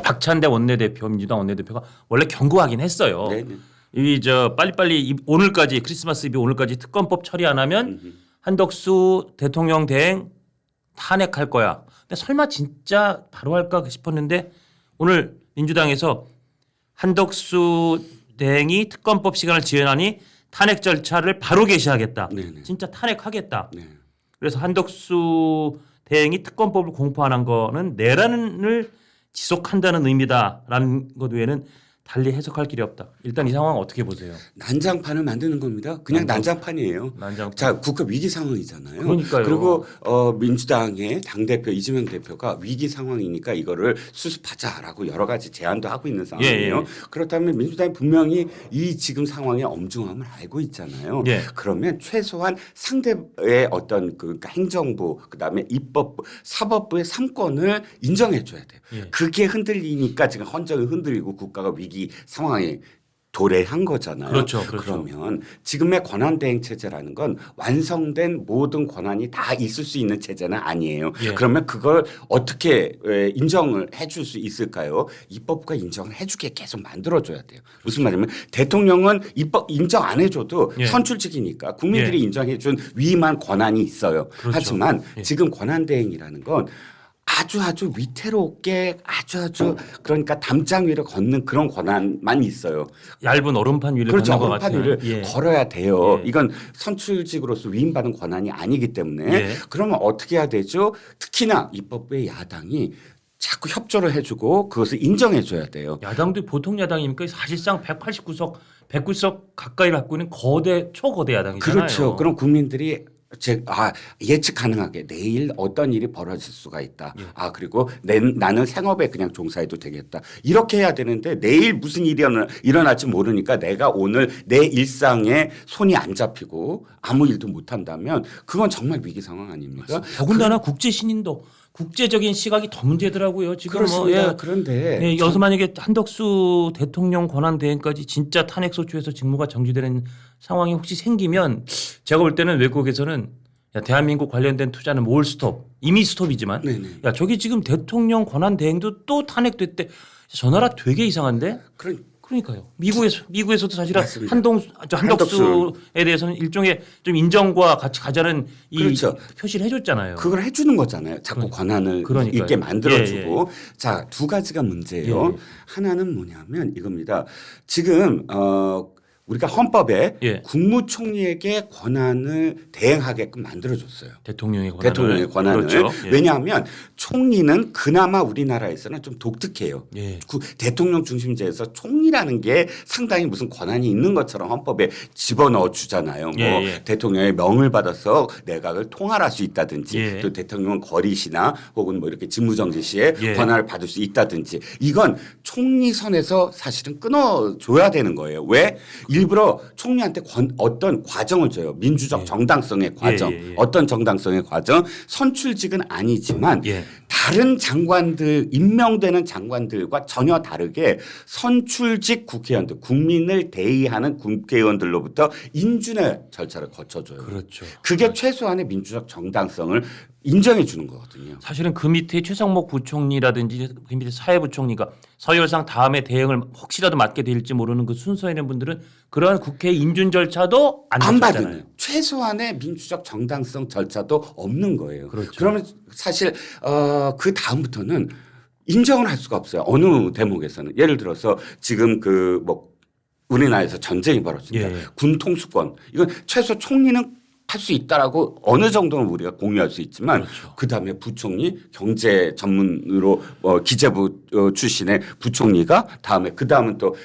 박찬대 원내대표, 민주당 원내대표가 원래 경고하긴 했어요. 네네. 이 저 빨리빨리 오늘까지 크리스마스 이브 오늘까지 특검법 처리 안 하면 한덕수 대통령 대행 탄핵할 거야. 근데 설마 진짜 바로 할까 싶었는데 오늘 민주당에서 한덕수 대행이 특검법 시간을 지연하니 탄핵 절차를 바로 개시하겠다. 네네. 진짜 탄핵하겠다. 네. 그래서 한덕수 대행이 특검법을 공포 안 한 거는 내란을 지속한다는 의미다라는 것 외에는 달리 해석할 길이 없다. 일단 이 상황 어떻게 보세요? 난장판을 만드는 겁니다. 그냥 난장판이에요. 난장판. 자, 국가 위기 상황이잖아요. 그러니까요. 그리고 민주당의 당대표 이재명 대표가 위기 상황이니까 이거를 수습하자라고 여러 가지 제안도 하고 있는 상황이에요. 예. 그렇다면 민주당이 분명히 이 지금 상황의 엄중함을 알고 있잖아요. 예. 그러면 최소한 상대의 어떤 그 행정부 그다음에 입법부, 사법부의 3권을 인정해 줘야 돼요. 예. 그게 흔들리니까 지금 헌정이 흔들리고 국가가 위기 상황에 도래한 거잖아요. 그렇죠. 그러면 지금의 권한대행 체제라는 건 완성된 모든 권한이 다 있을 수 있는 체제는 아니에요. 예. 그러면 그걸 어떻게 인정을 해줄 수 있을까요? 입법부가 인정을 해주게 계속 만들어줘야 돼요. 무슨 말이냐면 대통령은 입법 인정 안 해줘도 예. 선출직이니까 국민들이 예. 인정해준 위임한 권한이 있어요. 그렇죠. 하지만 예. 지금 권한대행이라는 건 아주 위태롭게 아주 그러니까 담장 위를 걷는 그런 권한만 있어요. 얇은 얼음판 위를 그렇죠. 걷는 것 얼음판 같아요. 위를 예. 걸어야 돼요. 예. 이건 선출직으로서 위임받은 권한이 아니기 때문에 예. 그러면 어떻게 해야 되죠? 특히나 입법부의 야당이 자꾸 협조를 해주고 그것을 인정해줘야 돼요. 야당도 보통 야당이니까 사실상 189석, 109석 가까이 갖고 있는 초거대 야당이잖아요. 그렇죠. 그럼 국민들이 예측 가능하게 내일 어떤 일이 벌어질 수가 있다. 예. 그리고 나는 생업에 그냥 종사해도 되겠다. 이렇게 해야 되는데 내일 무슨 일이 일어날지 모르니까 내가 오늘 내 일상에 손이 안 잡히고 아무 일도 못 한다면 그건 정말 위기 상황 아닙니까? 더군다나 국제 신인도 국제적인 시각이 더 문제더라고요. 지금 그렇습니다. 그런데 여기서 만약에 한덕수 대통령 권한 대행까지 진짜 탄핵 소추에서 직무가 정지되는 상황이 혹시 생기면 제가 볼 때는 외국에서는 야, 대한민국 관련된 투자는 뭘 스톱 이미 스톱이지만 네네. 야 저기 지금 대통령 권한 대행도 또 탄핵됐대. 저 나라 되게 이상한데. 그러니까요. 미국에서도 사실 맞습니다. 한덕수에 대해서는 일종의 좀 인정과 같이 가자는 이 그렇죠. 표시를 해줬잖아요. 그걸 해주는 거잖아요. 자꾸 권한을 그러니까요. 있게 만들어주고. 예. 자, 두 가지가 문제예요. 예. 하나는 뭐냐면 이겁니다. 지금 우리가 헌법에 예. 국무총리에게 권한을 대행하게끔 만들어줬어요. 대통령의 권한을. 그렇죠. 예. 왜냐하면 총리는 그나마 우리나라에서는 좀 독특해요. 예. 대통령 중심제에서 총리라는 게 상당히 무슨 권한이 있는 것처럼 헌법에 집어넣어 주잖아요. 예. 대통령의 명을 받아서 내각을 통할할 수 있다든지 예. 또 대통령은 거리시나 혹은 뭐 이렇게 직무정지 시에 예. 권한을 받을 수 있다든지 이건 총리 선에서 사실은 끊어줘야 되는 거예요. 왜? 일부러 총리한테 어떤 과정을 줘요. 민주적 정당성의 과정. 예. 어떤 정당성의 과정. 선출직은 아니지만 예. 다른 장관들 임명되는 장관들과 전혀 다르게 선출직 국회의원들 국민을 대의하는 국회의원들로부터 인준의 절차를 거쳐줘요. 그렇죠. 그게 최소한의 민주적 정당성을 인정해 주는 거거든요. 사실은 그 밑에 최상목 부총리라든지 그 밑에 사회부총리가 서열상 다음에 대응을 혹시라도 맡게 될지 모르는 그 순서에 있는 분들은 그러한 국회 인준 절차도 안 받는 받잖아요. 최소한의 민주적 정당성 절차도 없는 거예요. 그렇죠. 그러면 사실 그 다음부터는 인정을 할 수가 없어요. 어느 대목에서는 예를 들어서 지금 우리나라에서 전쟁이 벌어집니다. 예. 군 통수권 이건 최소 총리는 할 수 있다라고 어느 정도는 우리가 공유할 수 있지만 그렇죠. 그다음에 부총리 경제 전문으로 기재부 출신의 부총리가 다음에 그다음은 또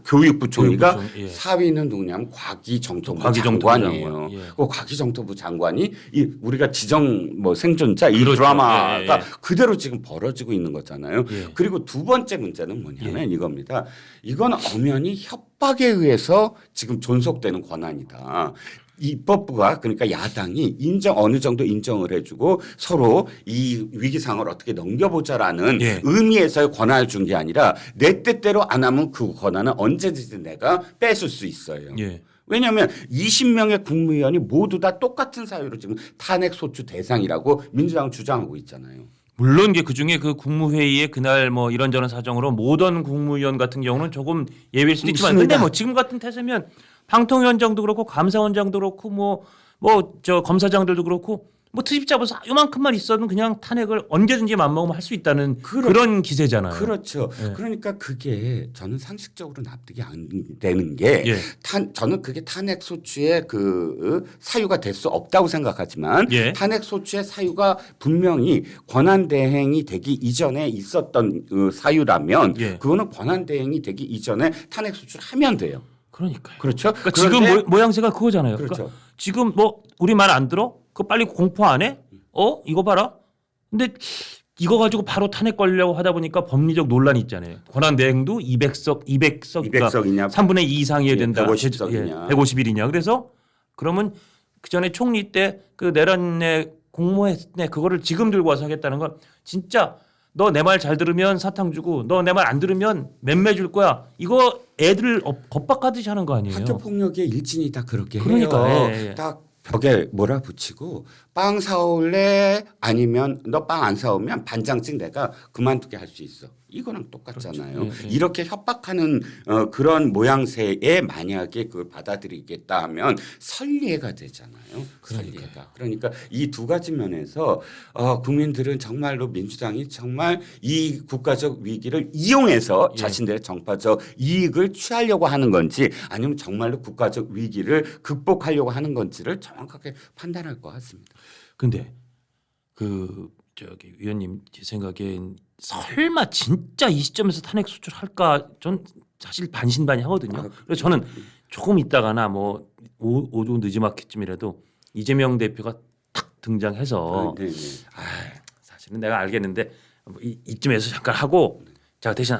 교육부총리가 교육부총리, 예. 4위는 누구냐면 과기정통부 과기정통부 장관이에요. 장관, 예. 그 과기정통부 장관이 우리가 지정 생존자 이 그렇죠. 드라마가 예. 그대로 지금 벌어지고 있는 거잖아요. 예. 그리고 두 번째 문제는 뭐냐면 이겁니다. 이건 엄연히 협박에 의해서 지금 존속되는 권한이다. 입법부가 그러니까 야당이 어느 정도 인정을 해주고 서로 이 위기 상황을 어떻게 넘겨보자라는 예. 의미에서의 권한을 준 게 아니라 내 뜻대로 안 하면 그 권한은 언제든지 내가 뺏을 수 있어요. 예. 왜냐하면 20명의 국무위원이 모두 다 똑같은 사유로 지금 탄핵 소추 대상이라고 민주당은 주장하고 있잖아요. 물론 이게 그중에 그 국무회의에 그날 뭐 이런저런 사정으로 모든 국무위원 같은 경우는 조금 예외일 수도 있지만 근데 뭐 지금 같은 태세면 방통위원장도 그렇고 감사원장도 그렇고 뭐 저 검사장들도 그렇고 뭐 트집 잡아서 요만큼만 있어도 그냥 탄핵을 언제든지 맘먹으면 할 수 있다는 그런 기세잖아요. 그렇죠. 예. 그러니까 그게 저는 상식적으로 납득이 안 되는 게 예. 저는 그게 탄핵 소추의 그 사유가 될 수 없다고 생각하지만 예. 탄핵 소추의 사유가 분명히 권한 대행이 되기 이전에 있었던 사유라면 예. 그거는 권한 대행이 되기 이전에 탄핵 소추를 하면 돼요. 그러니까요. 그렇죠. 그러니까 지금 모양새가 그거잖아요. 그렇죠. 그러니까 지금 뭐 우리 말 안 들어? 그거 빨리 공포 안 해? 이거 봐라. 근데 이거 가지고 바로 탄핵 걸려고 하다 보니까 법리적 논란이 있잖아요. 권한 대행도 200석 200석이냐 3분의 2 이상이어야 된다. 150석이냐 150일이냐. 그래서 그러면 그 전에 총리 때 그 내란에 공모했네. 그거를 지금 들고 와서 하겠다는 건 진짜 너 내 말 잘 들으면 사탕 주고 너 내 말 안 들으면 맴매 줄 거야. 이거 애들 겁박하듯이 하는 거 아니에요. 학교 폭력의 일진이 다 그렇게 그러니까, 해요. 예. 딱 벽에 몰아붙이고 빵 사올래 아니면 너 빵 안 사오면 반장씩 내가 그만두게 할 수 있어. 이거랑 똑같잖아요. 그렇죠. 예. 이렇게 협박하는 그런 모양새에 만약에 그걸 받아들이겠다 하면 설리해가 되잖아요. 설리해가. 그러니까 이 두 가지 면에서 국민들은 정말로 민주당이 정말 이 국가적 위기를 이용해서 예. 자신들의 정파적 이익을 취하려고 하는 건지 아니면 정말로 국가적 위기를 극복하려고 하는 건지를 정확하게 판단할 것 같습니다. 근데 위원님 제 생각엔 설마 진짜 이 시점에서 탄핵 소추할까 전 사실 반신반의하거든요. 그래서 저는 조금 있다가나 뭐 오후 늦지막히쯤이라도 이재명 대표가 탁 등장해서 사실은 내가 알겠는데 이쯤에서 잠깐 하고 자 대신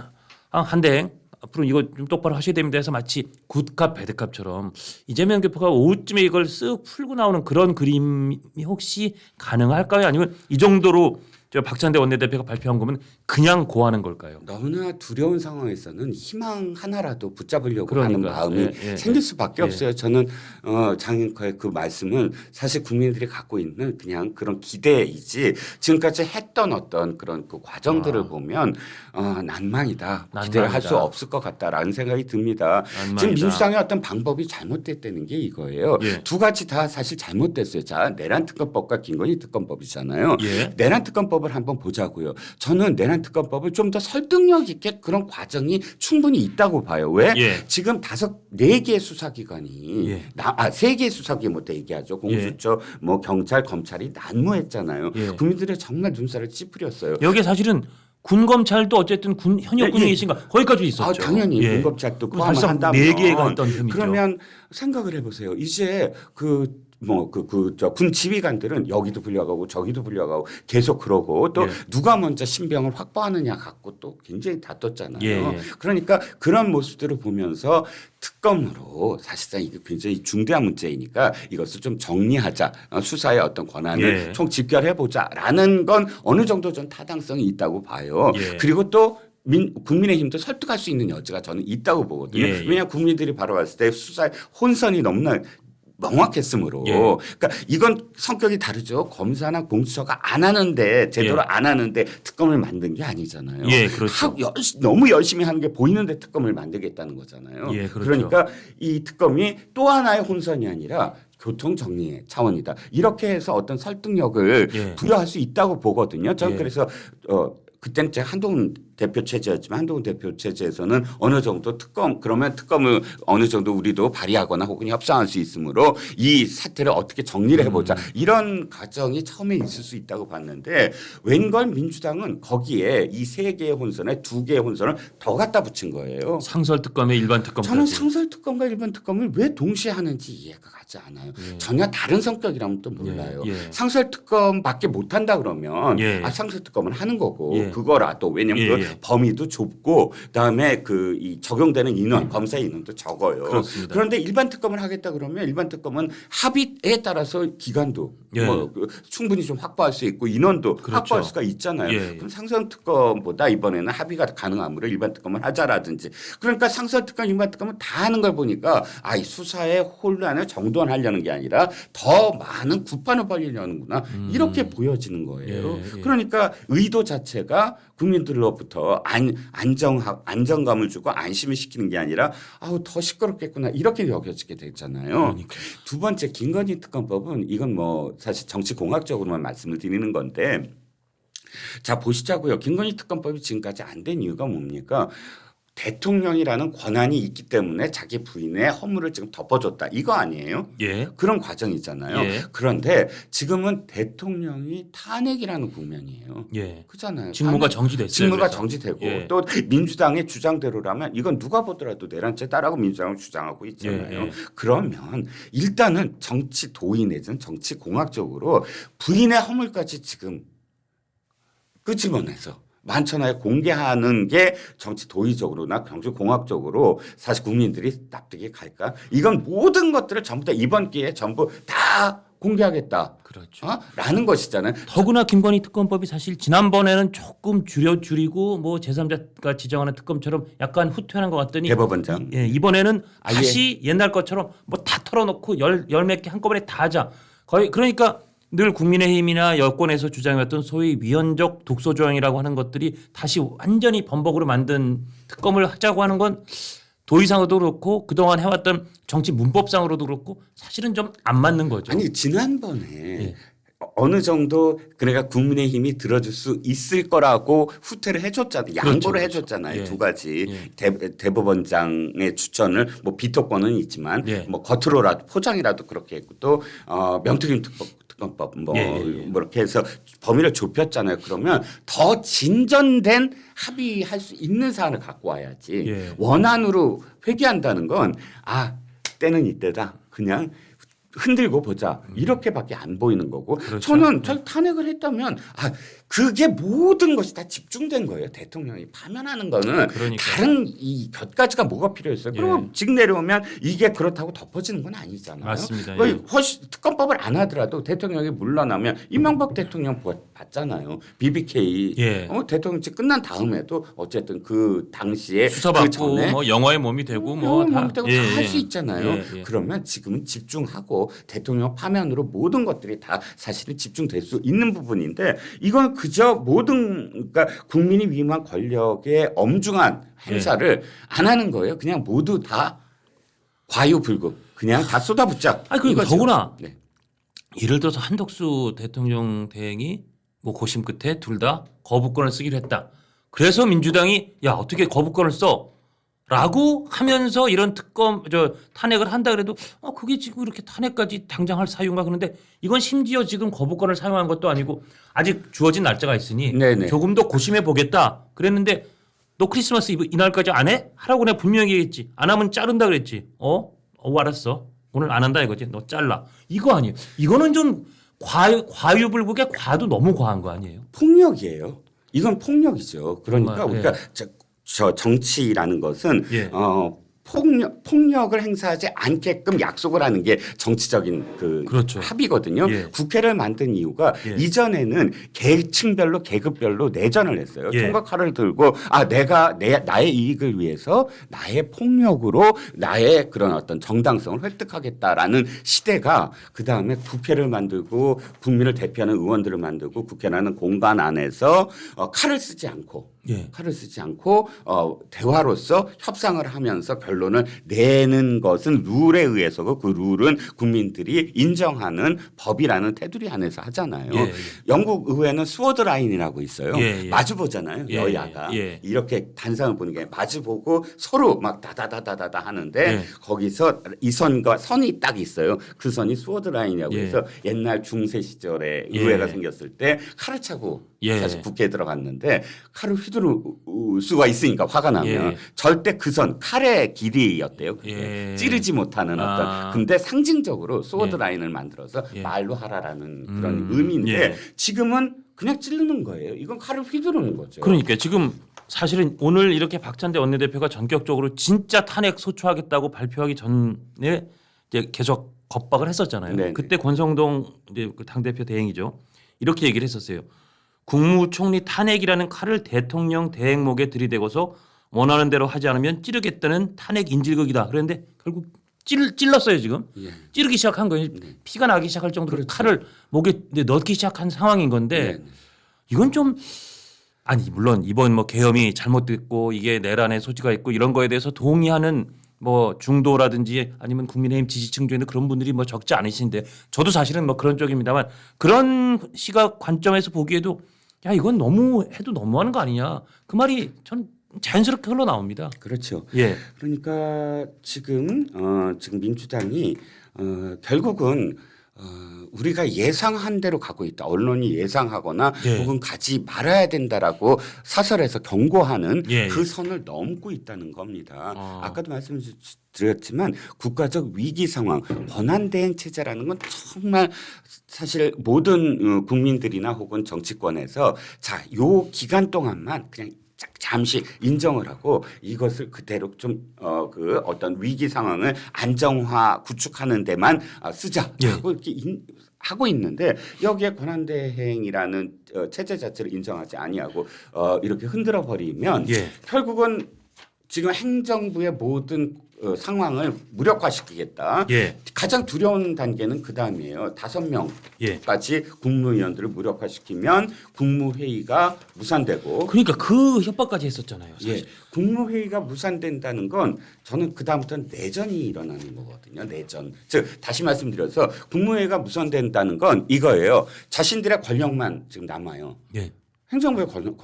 한대행 앞으로 이거 좀 똑바로 하셔야 됩니다 해서 마치 굿캅 배드캅처럼 이재명 대표가 오후쯤에 이걸 쓱 풀고 나오는 그런 그림이 혹시 가능할까요? 아니면 이 정도로 저 박찬대 원내대표가 발표한 거면 그냥 고하는 걸까요? 너무나 두려운 상황에서는 희망 하나라도 붙잡으려고 하는 마음이 생길 수밖에 없어요. 저는 장앵커의 그 말씀은 사실 국민들이 갖고 있는 그냥 그런 기대이지 지금까지 했던 어떤 그런 그 과정들을 보면 난망이다. 기대를 할 수 없을 것 같다라는 생각이 듭니다. 지금 민주당의 어떤 방법이 잘못됐다는 게 이거예요. 두 가지 다 사실 잘못됐어요. 자, 내란 특검법과 김건희 특검법이잖아요. 내란 특검법 을 한번 보자고요. 저는 내란 특검법을 좀 더 설득력 있게 그런 과정이 충분히 있다고 봐요. 왜? 지금 4개의 수사기관이 3개의 수사기관부터 얘기하죠. 공수처, 뭐 경찰, 검찰이 난무했잖아요. 국민들의 정말 눈살을 찌푸렸어요. 여기 사실은 군 검찰도 어쨌든 현역 군에 계신가 거기까지 있었죠. 당연히 군 검찰도 포함한다면 4개가 있던 셈이죠. 그러면 생각을 해보세요. 이제 군 지휘관들은 여기도 불려가고 저기도 불려가고 계속 그러고 또 누가 먼저 신병을 확보하느냐 갖고 또 굉장히 다퉜잖아요. 그러니까 그런 모습들을 보면서 특검으로 사실상 이게 굉장히 중대한 문제이니까 이것을 좀 정리하자. 수사의 어떤 권한을 총 집결해보자라는 건 어느 정도 좀 타당성이 있다고 봐요. 그리고 또 국민의힘도 설득할 수 있는 여지가 저는 있다고 보거든요. 왜냐하면 국민들이 바로 봤을 때 수사의 혼선이 너무나 명확했으므로. 그러니까 이건 성격이 다르죠. 검사나 공수처가 안 하는데 제대로 안 하는데 특검을 만든 게 아니잖아요. 그렇죠. 너무 열심히 하는 게 보이는데 특검을 만들겠다는 거잖아요. 그렇죠. 그러니까 이 특검이 또 하나의 혼선이 아니라 교통 정리의 차원이다. 이렇게 해서 어떤 설득력을 부여할 수 있다고 보거든요. 저는 그래서 그때는 제가 한동훈 대표 체제였지만 한동훈 대표 체제에서는 어느 정도 그러면 특검을 어느 정도 우리도 발의하거나 혹은 협상할 수 있으므로 이 사태를 어떻게 정리를 해보자 이런 과정이 처음에 있을 수 있다고 봤는데 웬걸 민주당은 거기에 이 3개의 혼선에 2개의 혼선을 더 갖다 붙인 거예요. 상설특검에 일반 특검까지. 저는 상설특검과 일반 특검을 왜 동시에 하는지 이해가 가지 않아요. 전혀 다른 성격이라면 또 몰라요. 상설특검밖에 못한다 그러면 상설특검은 하는 거고 그거라 또 왜냐하면 범위도 좁고 그다음에 그 이 적용되는 인원 검사 인원도 적어요. 그렇습니다. 그런데 일반 특검을 하겠다 그러면 일반 특검은 합의에 따라서 기간도 예. 충분히 좀 확보할 수 있고 인원도 그렇죠. 확보할 수가 있잖아요. 예. 그럼 상선 특검보다 이번에는 합의가 가능하므로 일반 특검을 하자라든지 그러니까 상선 특검, 일반 특검은 다 하는 걸 보니까 이 수사의 혼란을 정돈하려는 게 아니라 더 많은 구판을 벌리려는구나 이렇게 보여지는 거예요. 예. 그러니까 의도 자체가 국민들로부터 안정감을 주고 안심을 시키는 게 아니라 더 시끄럽겠구나 이렇게 여겨지게 되잖아요. 그러니까요. 두 번째 김건희 특검법은 이건 뭐 사실 정치 공학적으로만 말씀을 드리는 건데 자 보시자고요. 김건희 특검법이 지금까지 안 된 이유가 뭡니까? 대통령이라는 권한이 있기 때문에 자기 부인의 허물을 지금 덮어줬다. 이거 아니에요? 예. 그런 과정이잖아요. 예. 그런데 지금은 대통령이 탄핵이라는 국면이에요. 예. 그렇잖아요. 직무가 탄핵, 정지됐어요. 직무가 그래서. 정지되고 예. 또 민주당의 주장대로라면 이건 누가 보더라도 내란죄다라고 민주당은 주장하고 있잖아요. 예. 그러면 일단은 정치 도의 내지는 정치 공학적으로 부인의 허물까지 지금 끄집어내서 만천하에 공개하는 게 정치 도의적으로나 정치 공학적으로 사실 국민들이 납득이 갈까? 이건 모든 것들을 전부 다 이번 기회에 전부 다 공개하겠다. 그렇죠. 라는 것이잖아요. 더구나 김건희 특검법이 사실 지난번에는 조금 줄이고 뭐 제3자가 지정하는 특검처럼 약간 후퇴하는 것 같더니 대법원장. 예, 이번에는 아예. 다시 옛날 것처럼 뭐 다 털어놓고 열 몇 개 한꺼번에 다 하자. 거의 그러니까 늘 국민의힘이나 여권에서 주장했던 소위 위헌적 독소 조항이라고 하는 것들이 다시 완전히 번복으로 만든 특검을 하자고 하는 건 도의상으로도 그렇고 그동안 해왔던 정치 문법상으로도 그렇고 사실은 좀 안 맞는 거죠. 아니 지난번에 예. 어느 정도 그러니까 국민의힘이 들어줄 수 있을 거라고 후퇴를 해줬잖아요. 양보를 그렇죠. 해줬잖아요. 예. 두 가지 예. 대법원장의 추천을 뭐 비토권은 있지만 예. 뭐 겉으로라도 포장이라도 그렇게 했고 또 명특임 특검법 뭐 이렇게 해서 범위를 좁혔잖아요. 그러면 더 진전된 합의할 수 있는 사안을 갖고 와야지. 예. 원안으로 회귀한다는 건 때는 이때다. 그냥 흔들고 보자 이렇게밖에 안 보이는 거고 그렇죠. 저는 탄핵을 했다면 그게 모든 것이 다 집중된 거예요. 대통령이 파면하는 거는 그러니까요. 다른 이 곁가지가 뭐가 필요했어요. 그럼 지금 내려오면 이게 그렇다고 덮어지는 건 아니잖아요. 맞습니다. 뭐 예. 특검법을 안 하더라도 대통령이 물러나면 이명박 대통령 봤잖아요. BBK 예. 대통령직 끝난 다음에도 어쨌든 그 당시에 수사받고 그 전에 뭐 영화의 몸이 되고 뭐 다 할 수 있잖아요. 예, 예. 그러면 지금은 집중하고 대통령 파면으로 모든 것들이 다 사실은 집중될 수 있는 부분인데 이건 그저 그러니까 국민이 위임한 권력의 엄중한 행사를 안 하는 거예요. 그냥 모두 다 과유불급 그냥 다 쏟아붓자. 아니 그리고 이거죠. 더구나 네. 예를 들어서 한덕수 대통령 대행이 뭐 고심 끝에 둘 다 거부권을 쓰기로 했다. 그래서 민주당이 야 어떻게 거부권을 써? 라고 하면서 이런 탄핵을 한다 그래도 그게 지금 이렇게 탄핵까지 당장 할 사유인가 그런데 이건 심지어 지금 거부권을 사용한 것도 아니고 아직 주어진 날짜가 있으니 네네. 조금 더 고심해 보겠다 그랬는데 너 크리스마스 이날까지 안 해? 하라고 내가 분명히 얘기했지. 안 하면 자른다 그랬지. 알았어. 오늘 안 한다 이거지. 너 잘라. 이거 아니에요. 이거는 좀 과유불급의 과도 너무 과한 거 아니에요? 폭력이에요. 이건 폭력이죠. 그러니까 정말, 우리가 저 정치라는 것은 예. 폭력을 행사하지 않게끔 약속을 하는 게 정치적인 그렇죠. 합의거든요. 예. 국회를 만든 이유가 예. 이전에는 계층별로 계급별로 내전을 했어요. 예. 총과 칼을 들고 나의 이익을 위해서 나의 폭력으로 나의 그런 어떤 정당성을 획득하겠다라는 시대가 그다음에 국회를 만들고 국민을 대표하는 의원들을 만들고 국회라는 공간 안에서 칼을 쓰지 않고 대화로서 협상을 하면서 결론을 내는 것은 룰에 의해서고 그 룰은 국민들이 인정하는 법이라는 테두리 안에서 하잖아요. 예. 영국 의회는 스워드 라인이라고 있어요. 예. 마주보잖아요. 예. 여야가. 예. 이렇게 단상을 보는 게 마주보고 서로 막 다다다다다 하는데 예. 거기서 이 선과 선이 딱 있어요. 그 선이 스워드 라인이라고 예. 해서 옛날 중세 시절에 예. 의회가 생겼을 때 칼을 차고 예. 사실 국회에 들어갔는데 칼을 휘두를 수가 있으니까 화가 나면 예. 절대 그 선 칼의 길이였대요. 예. 찌르지 못하는 아. 어떤. 근데 상징적으로 소드 예. 라인을 만들어서 예. 말로 하라라는 그런 음. 의미인데 예. 지금은 그냥 찌르는 거예요. 이건 칼을 휘두르는 거죠. 그러니까 지금 사실은 오늘 이렇게 박찬대 원내대표가 전격적으로 진짜 탄핵 소추하겠다고 발표하기 전에 이제 계속 겁박을 했었잖아요. 네네. 그때 권성동 이제 그 당대표 대행이죠. 이렇게 얘기를 했었어요. 국무총리 탄핵이라는 칼을 대통령 대행목에 들이대고서 원하는 대로 하지 않으면 찌르겠다는 탄핵 인질극이다. 그런데 결국 찔렀어요 지금. 예. 찌르기 시작한 거예요. 피가 나기 시작할 정도로 그렇죠. 칼을 목에 넣기 시작한 상황인 건데 네. 이건 좀 아니 물론 이번 뭐 계엄이 잘못됐고 이게 내란의 소지가 있고 이런 거에 대해서 동의하는 뭐 중도라든지 아니면 국민의힘 지지층 중에는 그런 분들이 뭐 적지 않으신데 저도 사실은 뭐 그런 쪽입니다만 그런 시각 관점에서 보기에도 야 이건 너무 해도 너무하는 거 아니냐 그 말이 전 자연스럽게 흘러나옵니다. 그렇죠. 예. 그러니까 지금 민주당이 결국은 우리가 예상한 대로 가고 있다. 언론이 예상하거나 예. 혹은 가지 말아야 된다라고 사설에서 경고하는 예. 그 선을 넘고 있다는 겁니다. 아. 아까도 말씀드렸지만 국가적 위기 상황, 권한 대행 체제라는 건 정말 사실 모든 국민들이나 혹은 정치권에서 자, 요 기간 동안만 그냥 잠시 인정을 하고 이것을 그대로 좀 그 어떤 위기 상황을 안정화 구축하는 데만 쓰자 예. 하고 이렇게 하고 있는데 여기에 권한대행이라는 체제 자체를 인정하지 아니하고 이렇게 흔들어 버리면 예. 결국은 지금 행정부의 모든 상황을 무력화시키겠다. 예. 가장 두려운 단계는 그 다음이에요. 5명까지 예. 국무위원들을 무력화시키면 국무회의가 무산되고. 그러니까 그 협박까지 했었잖아요. 사실. 예, 국무회의가 무산된다는 건 저는 그 다음부터는 내전이 일어나는 거거든요. 내전. 즉 다시 말씀드려서 국무회의가 무산된다는 건 이거예요. 자신들의 권력만 지금 남아요. 예. 행정부의 권한이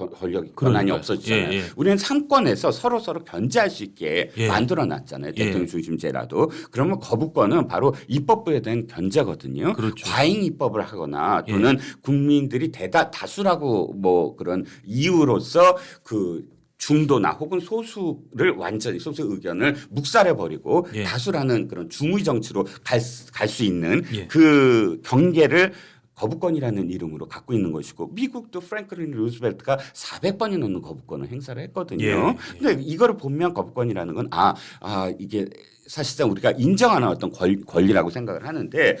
그러니까요. 없어지잖아요. 예, 예. 우리는 상권에서 서로 견제할 수 있게 예. 만들어놨잖아요. 예. 대통령 중심제라도. 그러면 거부권은 바로 입법부에 대한 견제거든요. 그렇죠. 과잉 입법을 하거나 또는 국민들이 다수라고 뭐 그런 이유로서 그 중도나 혹은 소수를 완전히 소수 의견을 묵살해 버리고 예. 다수라는 그런 중의 정치로 갈 수 있는 예. 그 경계를 거부권이라는 이름으로 갖고 있는 것이고 미국도 프랭클린 루즈벨트가 400번이 넘는 거부권을 행사를 했거든요. 예. 근데 이거를 보면 거부권이라는 건 이게 사실상 우리가 인정하는 어떤 권리라고 생각을 하는데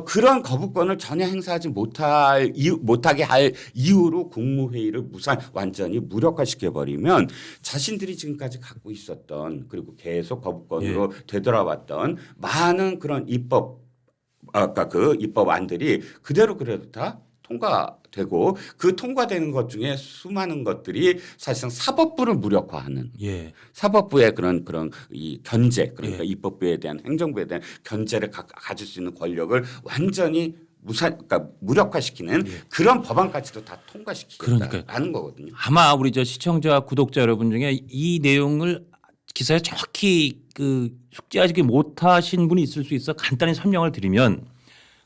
그런 거부권을 전혀 행사하지 못하게 할 이유로 국무회의를 완전히 무력화시켜 버리면 자신들이 지금까지 갖고 있었던 그리고 계속 거부권으로 되돌아왔던 많은 그런 아까 그 입법안들이 그대로 그래도 다 통과되고 그 통과되는 것 중에 수많은 것들이 사실상 사법부를 무력화하는 예. 사법부의 그런 이 견제 그러니까 입법부에 대한 행정부에 대한 견제를 가질 수 있는 권력을 완전히 그러니까 무력화시키는 그런 법안까지도 다 통과시키겠다라는 거거든요. 아마 우리 저 시청자 구독자 여러분 중에 이 내용을 기사에 정확히 그 숙지하지 못하신 분이 있을 수 있어 간단히 설명을 드리면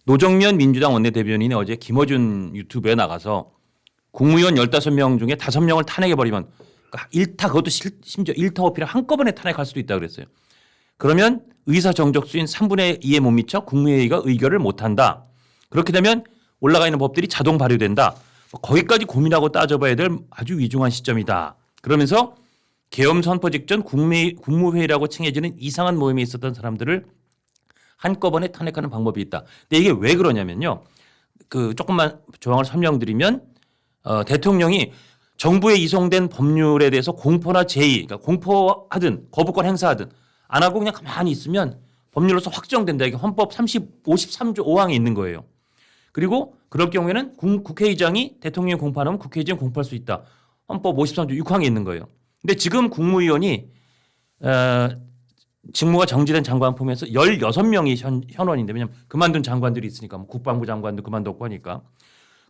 노정면 민주당 원내대변인이 어제 김어준 유튜브에 나가서 국무위원 15명 중에 5명을 탄핵해버리면 그것도 심지어 일타 오피를 한꺼번에 탄핵할 수도 있다고 그랬어요. 그러면 의사 정적수인 3분의 2에 못 미쳐 국무회의가 의결을 못한다. 그렇게 되면 올라가 있는 법들이 자동 발효된다. 거기까지 고민하고 따져봐야 될 아주 위중한 시점이다. 그러면서 계엄 선포 직전 국무회의라고 칭해지는 이상한 모임에 있었던 사람들을 한꺼번에 탄핵하는 방법이 있다. 근데 이게 왜 그러냐면요. 그 조금만 조항을 설명드리면 대통령이 정부에 이송된 법률에 대해서 공포나 제의, 그러니까 공포하든 거부권 행사하든 안 하고 그냥 가만히 있으면 법률로서 확정된다. 이게 헌법 53조 5항에 있는 거예요. 그리고 그럴 경우에는 국회의장이 대통령이 공포하면 국회의장이 공포할 수 있다. 헌법 53조 6항에 있는 거예요. 근데 지금 국무위원이 직무가 정지된 장관 포함해서 16명이 현원인데 왜냐하면 그만둔 장관들이 있으니까 뭐 국방부 장관도 그만뒀고 하니까.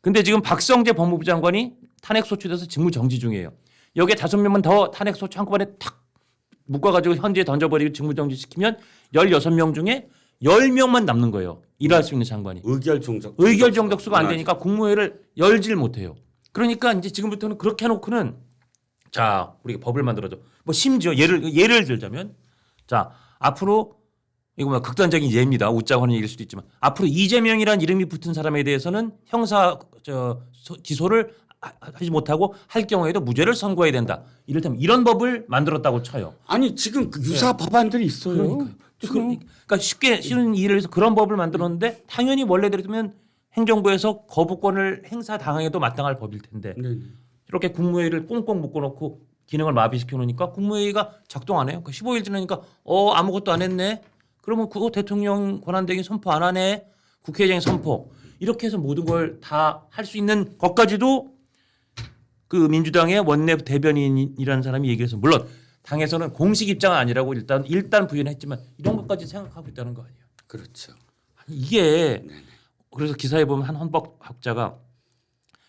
근데 지금 박성재 법무부 장관이 탄핵 소추돼서 직무 정지 중이에요. 여기에 5명만 더 탄핵 소추 한꺼번에 탁 묶어가지고 현지에 던져버리고 직무 정지 시키면 16명 중에 10명만 남는 거예요. 일할 수 있는 장관이. 의결 정적수가 안 되니까 국무회의를 열질 못해요. 그러니까 이제 지금부터는 그렇게 해놓고는 자 우리가 법을 만들어줘. 뭐 심지어 예를 들자면 자 앞으로 이거 뭐 극단적인 예입니다. 웃자고 하는 얘기일 수도 있지만 앞으로 이재명이라는 이름이 붙은 사람에 대해서는 형사 기소를 하지 못하고 할 경우에도 무죄를 선고해야 된다. 이를테면 이런 법을 만들었다고 쳐요. 아니 지금 그 유사 법안들이 있어요. 그러니까요. 지금. 그러니까 쉬운 이해를 해서 그런 법을 만들었는데 당연히 원래대로면 행정부에서 거부권을 행사 당해도 마땅할 법일 텐데 네네. 이렇게 국무회의를 꽁꽁 묶어놓고 기능을 마비시켜 놓으니까 국무회의가 작동 안 해요. 15일 지나니까 아무것도 안 했네. 그러면 그거 대통령 권한대행이 선포 안 하네. 국회의장이 선포. 이렇게 해서 모든 걸 다 할 수 있는 것까지도 그 민주당의 원내 대변인이라는 사람이 얘기해서 물론 당에서는 공식 입장은 아니라고 일단 부인했지만 이런 것까지 생각하고 있다는 거 아니에요. 그렇죠. 아니, 이게 네네. 그래서 기사에 보면 한 헌법학자가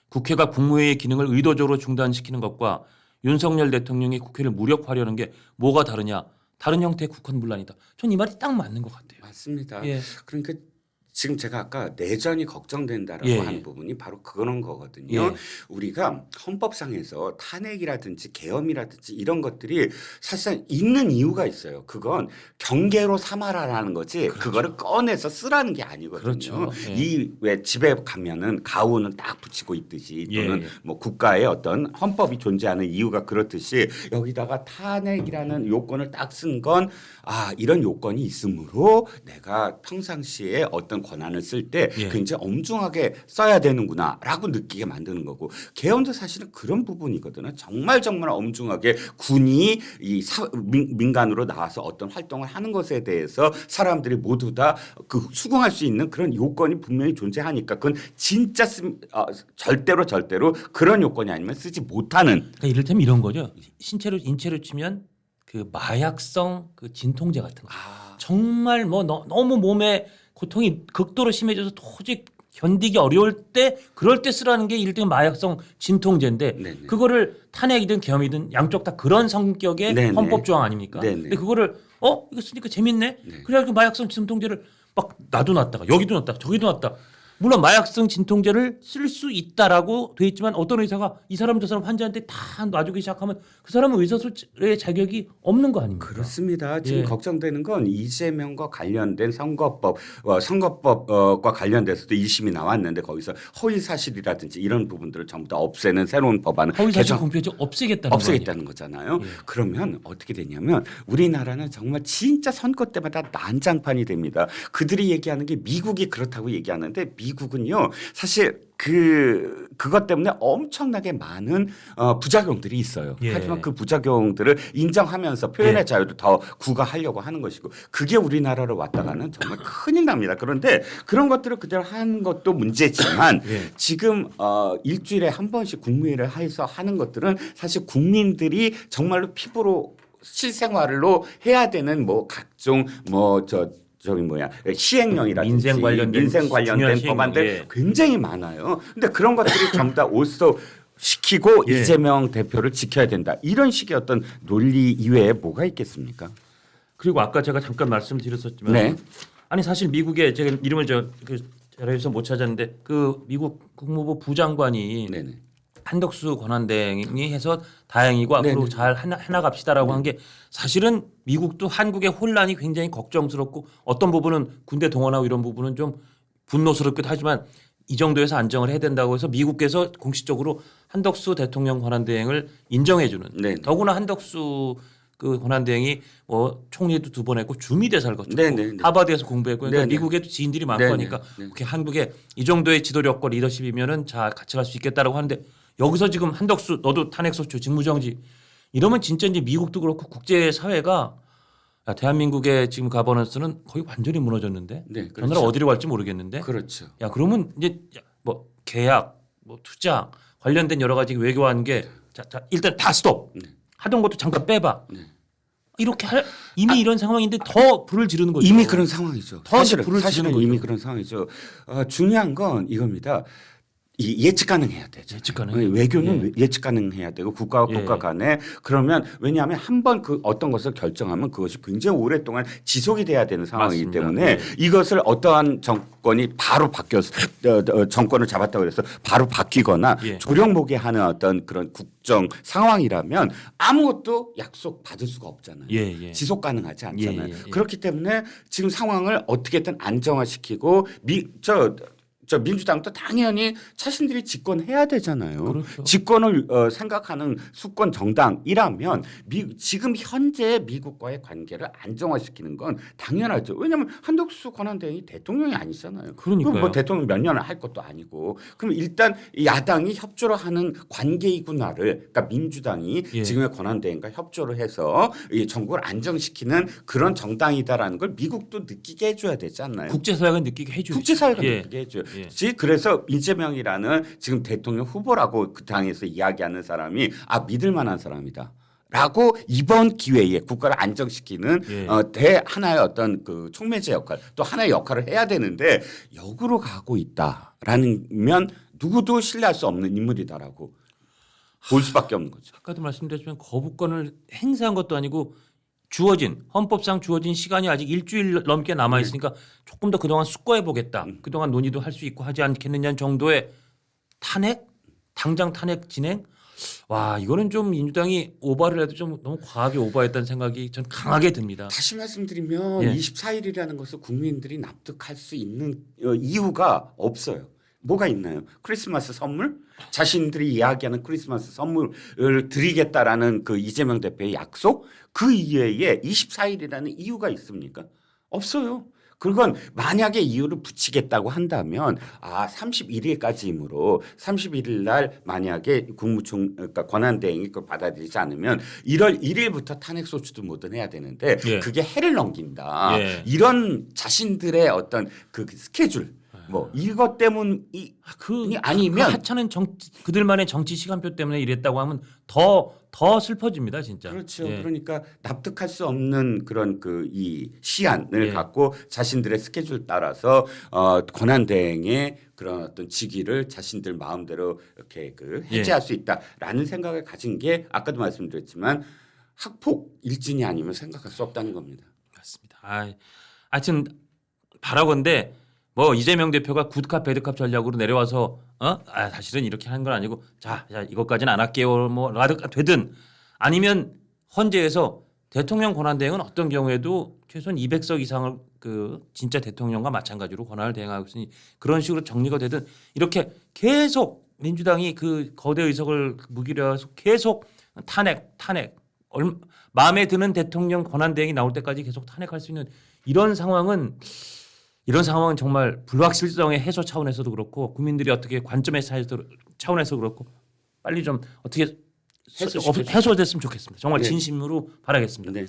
국회가 국무회의 기능을 의도적으로 중단시키는 것과 윤석열 대통령이 국회를 무력화하려는 게 뭐가 다르냐? 다른 형태의 국헌 분란이다. 전 이 말이 딱 맞는 것 같아요. 맞습니다. 예. 그러니까 지금 제가 아까 내전이 걱정된다라고 예, 하는 예. 부분이 바로 그런 거거든요. 예. 우리가 헌법상에서 탄핵이라든지 계엄이라든지 이런 것들이 사실상 있는 이유가 있어요. 그건 경계로 삼아라라는 거지 그렇죠. 그거를 꺼내서 쓰라는 게 아니거든요. 그렇죠. 예. 이 왜 집에 가면은 가훈은 딱 붙이고 있듯이 또는 예. 뭐 국가의 어떤 헌법이 존재하는 이유가 그렇듯이 여기다가 탄핵이라는 요건을 딱 쓴 건 이런 요건이 있으므로 내가 평상시에 어떤 권한을 쓸 때 예. 굉장히 엄중하게 써야 되는구나라고 느끼게 만드는 거고 계엄도 사실은 그런 부분이거든요. 정말 엄중하게 군이 민간으로 나와서 어떤 활동을 하는 것에 대해서 사람들이 모두 다 그 수긍할 수 있는 그런 요건이 분명히 존재하니까 그건 진짜 절대로 그런 요건이 아니면 쓰지 못하는. 그러니까 이를테면 이런 거죠. 인체로 치면 그 마약성 그 진통제 같은 거. 정말 뭐 너무 몸에 고통이 극도로 심해져서 도저히 견디기 어려울 때 그럴 때 쓰라는 게 이를테면 마약성 진통제인데 네네. 그거를 탄핵이든 계엄이든 양쪽 다 그런 성격의 네네. 헌법 조항 아닙니까? 네네. 근데 그거를 이거 쓰니까 재밌네. 네. 그래가지고 마약성 진통제를 막 나도 놨다가 여기도 놨다가 저기도 놨다. 물론 마약성 진통제를 쓸 수 있다라고 돼 있지만 어떤 의사가 이 사람 저 사람 환자한테 다 놔주기 시작하면 그 사람은 의사소의 자격이 없는 거 아닙니까? 그렇습니다. 지금 예. 걱정되는 건 이재명과 관련된 선거법과 관련돼서도 1심이 나왔는데 거기서 허위 사실이라든지 이런 부분들을 전부 다 없애는 새로운 법안을 허위사실 공표제 없애겠다는 거잖아요. 예. 그러면 어떻게 되냐면 우리나라는 정말 진짜 선거 때마다 난장판이 됩니다. 그들이 얘기하는 게 미국이 그렇다고 얘기하는데 미국은요 사실 그것 때문에 엄청나게 많은 부작용들이 있어요. 예. 하지만 그 부작용들을 인정하면서 표현의 예. 자유를 더 구가하려고 하는 것이고 그게 우리나라로 왔다가는 정말 큰일 납니다. 그런데 그런 것들을 그대로 하는 것도 문제지만 예. 지금 일주일에 한 번씩 국무회의를 해서 하는 것들은 사실 국민들이 정말로 피부로 실생활로 해야 되는 뭐 각종 시행령이라든지 민생 관련된 중요한 법안들 시행령, 예. 굉장히 많아요. 근데 그런 것들이 전부 다 올소 시키고 예. 이재명 대표를 지켜야 된다. 이런 식의 어떤 논리 이외에 뭐가 있겠습니까? 그리고 아까 제가 잠깐 말씀드렸었지만 네. 아니 사실 미국에 제가 이름을 자료에서 못 찾았는데 그 미국 국무부 부장관이 네네. 한덕수 권한대행이 해서 다행이고 앞으로 네네. 잘 해나갑시다라고 한 게 사실은 미국도 한국의 혼란이 굉장히 걱정스럽고 어떤 부분은 군대 동원하고 이런 부분은 좀 분노스럽기도 하지만 이 정도에서 안정을 해야 된다고 해서 미국에서 공식적으로 한덕수 대통령 권한대행을 인정해주는 네네. 더구나 한덕수 그 권한대행이 뭐 총리도 2번 했고 주미대사를 거쳤고 네네. 하버드에서 공부했고 그러니까 네네. 미국에도 지인들이 많고 네네. 하니까 네네. 이렇게 한국에 이 정도의 지도력과 리더십이면은 잘 같이 갈 수 있겠다라고 하는데 여기서 지금 한덕수 너도 탄핵소추 직무정지 이러면 진짜 이제 미국도 그렇고 국제 사회가 야, 대한민국의 지금 가버넌스는 거의 완전히 무너졌는데 네, 저 나라 어디로 갈지 모르겠는데 그렇죠. 야 그러면 이제 뭐 계약 뭐 투자 관련된 여러 가지 외교하는 게 자, 일단 다 스톱 네. 하던 것도 잠깐 빼봐 네. 이렇게 이미 이런 상황인데 더 불을 지르는 거죠. 이미 그런 상황이죠. 더 이제 불을 사실은 지르는 이미 거죠. 그런 상황이죠. 중요한 건 이겁니다. 예측 가능해야 되죠. 예측 가능해요. 외교는 예측 가능해야 되고 국가와 예. 국가 간에 그러면 왜냐하면 한 번 그 어떤 것을 결정하면 그것이 굉장히 오랫동안 지속이 돼야 되는 상황이기 맞습니다. 때문에 예. 이것을 어떠한 정권이 바로 정권을 잡았다고 해서 바로 바뀌거나 예. 조령목에 하는 어떤 그런 국정 상황이라면 아무것도 약속 받을 수가 없잖아요. 예, 예. 지속 가능하지 않잖아요. 예, 예, 예. 그렇기 때문에 지금 상황을 어떻게든 안정화시키고 저 민주당도 당연히 자신들이 집권해야 되잖아요. 그렇죠. 집권을 생각하는 수권 정당이라면 지금 현재 미국과의 관계를 안정화시키는 건 당연하죠. 왜냐하면 한덕수 권한대행이 대통령이 아니잖아요. 그러니까요. 뭐 대통령 몇 년을 할 것도 아니고. 그럼 일단 야당이 협조를 하는 관계이구나를 그러니까 민주당이 예. 지금의 권한대행과 협조를 해서 이 정국을 안정시키는 그런 정당이다라는 걸 미국도 느끼게 해줘야 되지 않나요? 국제사회가 느끼게 해주죠. 국제사회가 예. 느끼게 해줘요. 예. 그래서 이재명이라는 지금 대통령 후보라고 그 당에서 이야기하는 사람이 믿을 만한 사람이다. 라고 이번 기회에 국가를 안정시키는 예. 하나의 어떤 그 촉매제 역할 또 하나의 역할을 해야 되는데 역으로 가고 있다라는 면 누구도 신뢰할 수 없는 인물이다라고 볼 수밖에 없는 거죠. 아까도 말씀드렸지만 거부권을 행사한 것도 아니고 헌법상 주어진 시간이 아직 일주일 넘게 남아 있으니까 조금 더 그동안 숙고해 보겠다. 그동안 논의도 할 수 있고 하지 않겠느냐 정도의 탄핵, 당장 탄핵 진행. 와, 이거는 좀 민주당이 오버를 해도 좀 너무 과하게 오버했다는 생각이 전 강하게 듭니다. 다시 말씀드리면 예. 24일이라는 것을 국민들이 납득할 수 있는 이유가 없어요. 뭐가 있나요? 크리스마스 선물? 자신들이 이야기하는 크리스마스 선물을 드리겠다라는 그 이재명 대표의 약속? 그 이외에 24일이라는 이유가 있습니까? 없어요. 그건 만약에 이유를 붙이겠다고 한다면 31일까지이므로 31일 날 만약에 그러니까 권한대행이 그걸 받아들이지 않으면 1월 1일부터 탄핵 소추도 뭐든 해야 되는데 예. 그게 해를 넘긴다. 예. 이런 자신들의 어떤 그 스케줄 뭐 이것 때문이 아니면 하찮은 그들만의 정치 시간표 때문에 이랬다고 하면 더 슬퍼집니다, 진짜. 그렇죠. 예. 그러니까 납득할 수 없는 그런 그 이 시한을 예. 갖고 자신들의 스케줄 따라서 권한대행의 그런 어떤 직위를 자신들 마음대로 이렇게 그 해제할 수 있다라는 생각을 가진 게 아까도 말씀드렸지만 학폭 일진이 아니면 생각할 수 없다는 겁니다. 맞습니다. 하여튼 바라건대 뭐 이재명 대표가 굿캅 배드캅 전략으로 내려와서 사실은 이렇게 하는 건 아니고 자 이것까지는 안 할게요 뭐 라드가 되든 아니면 헌재에서 대통령 권한대행은 어떤 경우에도 최소한 200석 이상을 그 진짜 대통령과 마찬가지로 권한을 대행하고 있으니 그런 식으로 정리가 되든 이렇게 계속 민주당이 그 거대 의석을 무기로 해서 계속 탄핵 마음에 드는 대통령 권한대행이 나올 때까지 계속 탄핵할 수 있는 이런 상황은 정말 불확실성의 해소 차원에서도 그렇고 국민들이 어떻게 관점의 차원에서 그렇고 빨리 좀 어떻게 해소됐으면 좋겠습니다. 정말 네. 진심으로 바라겠습니다. 네.